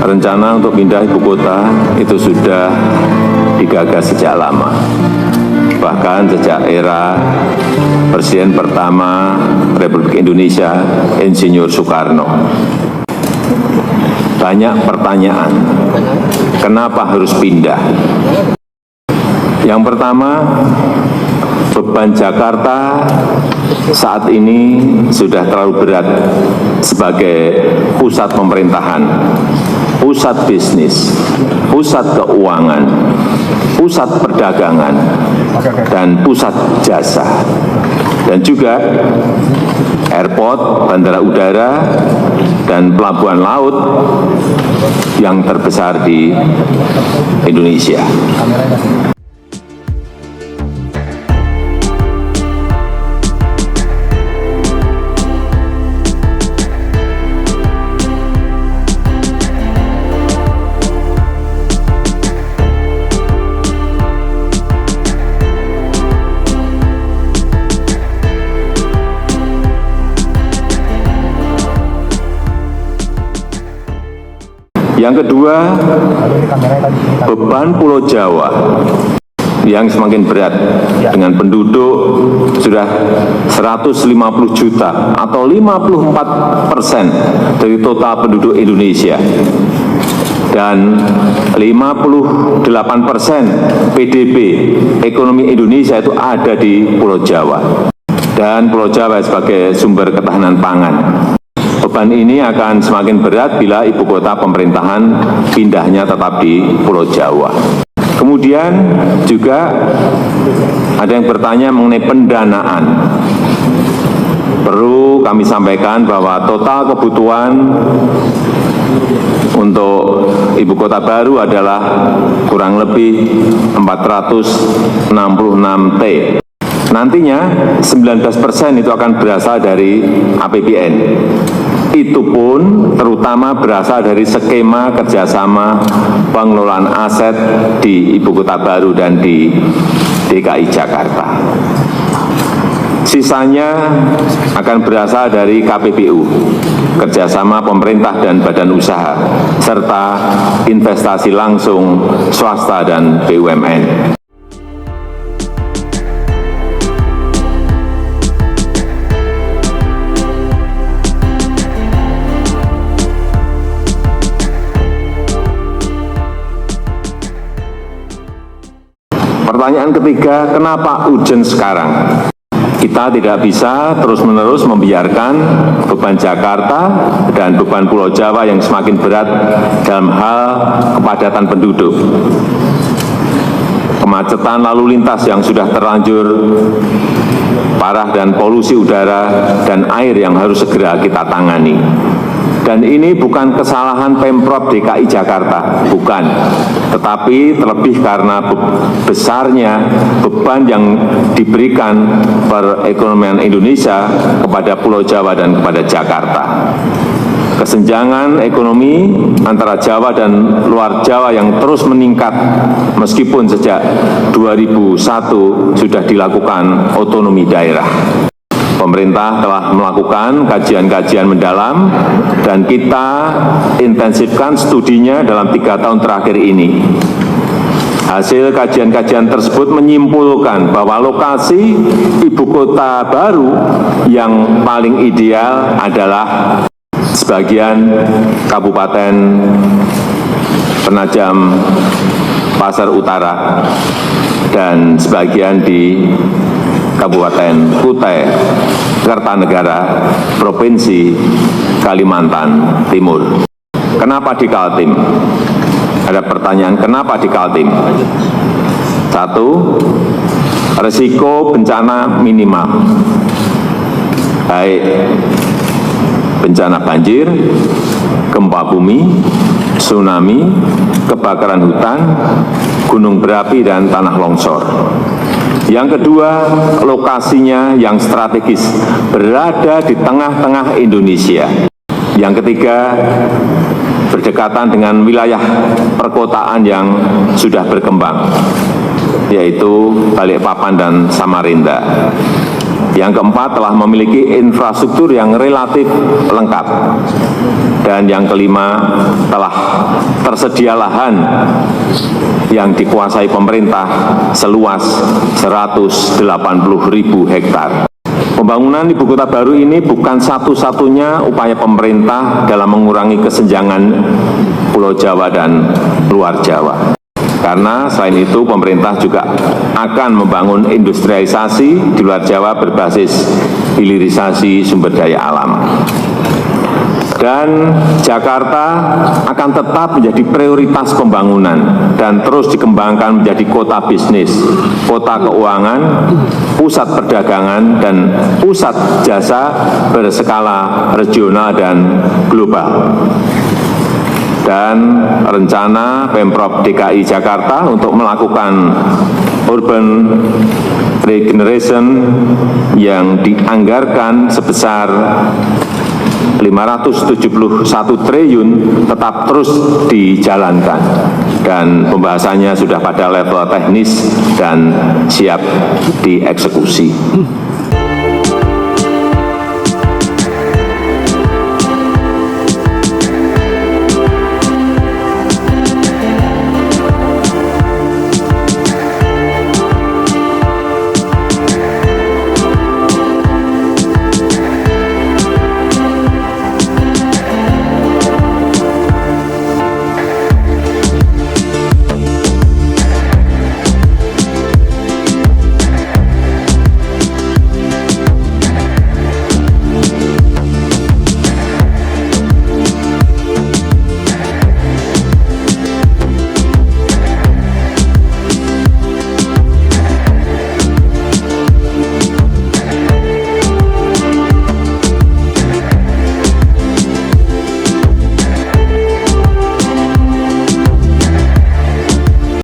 Rencana untuk pindah ibu kota itu sudah digagas sejak lama. Bahkan sejak era Presiden pertama Republik Indonesia, Insinyur Soekarno. Banyak pertanyaan, kenapa harus pindah? Yang pertama, beban Jakarta saat ini sudah terlalu berat sebagai pusat pemerintahan, pusat bisnis, pusat keuangan, pusat perdagangan, dan pusat jasa. Dan juga airport, bandara udara, dan pelabuhan laut yang terbesar di Indonesia. Yang kedua, beban Pulau Jawa yang semakin berat dengan penduduk sudah 150 juta atau 54% dari total penduduk Indonesia dan 58% PDB ekonomi Indonesia itu ada di Pulau Jawa dan Pulau Jawa sebagai sumber ketahanan pangan. Beban ini akan semakin berat bila ibu kota pemerintahan pindahnya tetap di Pulau Jawa. Kemudian juga ada yang bertanya mengenai pendanaan. Perlu kami sampaikan bahwa total kebutuhan untuk ibu kota baru adalah kurang lebih 466 T. Nantinya 19% itu akan berasal dari APBN. Itu pun terutama berasal dari skema kerjasama pengelolaan aset di ibu kota baru dan di DKI Jakarta. Sisanya akan berasal dari KPBU, kerjasama pemerintah dan badan usaha, serta investasi langsung swasta dan BUMN. Pertanyaan ketiga, kenapa urgent sekarang? Kita tidak bisa terus-menerus membiarkan beban Jakarta dan beban Pulau Jawa yang semakin berat dalam hal kepadatan penduduk. Kemacetan lalu lintas yang sudah terlanjur parah dan polusi udara dan air yang harus segera kita tangani. Dan ini bukan kesalahan Pemprov DKI Jakarta, bukan. Tetapi terlebih karena besarnya beban yang diberikan perekonomian Indonesia kepada Pulau Jawa dan kepada Jakarta. Kesenjangan ekonomi antara Jawa dan luar Jawa yang terus meningkat meskipun sejak 2001 sudah dilakukan otonomi daerah. Pemerintah telah melakukan kajian-kajian mendalam dan kita intensifkan studinya dalam 3 tahun terakhir ini. Hasil kajian-kajian tersebut menyimpulkan bahwa lokasi ibu kota baru yang paling ideal adalah sebagian Kabupaten Penajam Pasar Utara dan sebagian di Kabupaten Kutai Kartanegara, Provinsi Kalimantan Timur. Kenapa di Kaltim? Ada pertanyaan, kenapa di Kaltim? Satu, risiko bencana minimal. Baik bencana banjir, gempa bumi, tsunami, kebakaran hutan, gunung berapi, dan tanah longsor. Yang kedua, lokasinya yang strategis, berada di tengah-tengah Indonesia. Yang ketiga, berdekatan dengan wilayah perkotaan yang sudah berkembang, yaitu Balikpapan dan Samarinda. Yang keempat, telah memiliki infrastruktur yang relatif lengkap. Dan yang kelima, telah tersedia lahan yang dikuasai pemerintah seluas 180.000 hektar. Pembangunan ibu kota baru ini bukan satu-satunya upaya pemerintah dalam mengurangi kesenjangan Pulau Jawa dan luar Jawa. Karena selain itu pemerintah juga akan membangun industrialisasi di luar Jawa berbasis hilirisasi sumber daya alam. Dan Jakarta akan tetap menjadi prioritas pembangunan dan terus dikembangkan menjadi kota bisnis, kota keuangan, pusat perdagangan, dan pusat jasa berskala regional dan global. Dan rencana Pemprov DKI Jakarta untuk melakukan urban regeneration yang dianggarkan sebesar 571 triliun tetap terus dijalankan dan pembahasannya sudah pada level teknis dan siap dieksekusi.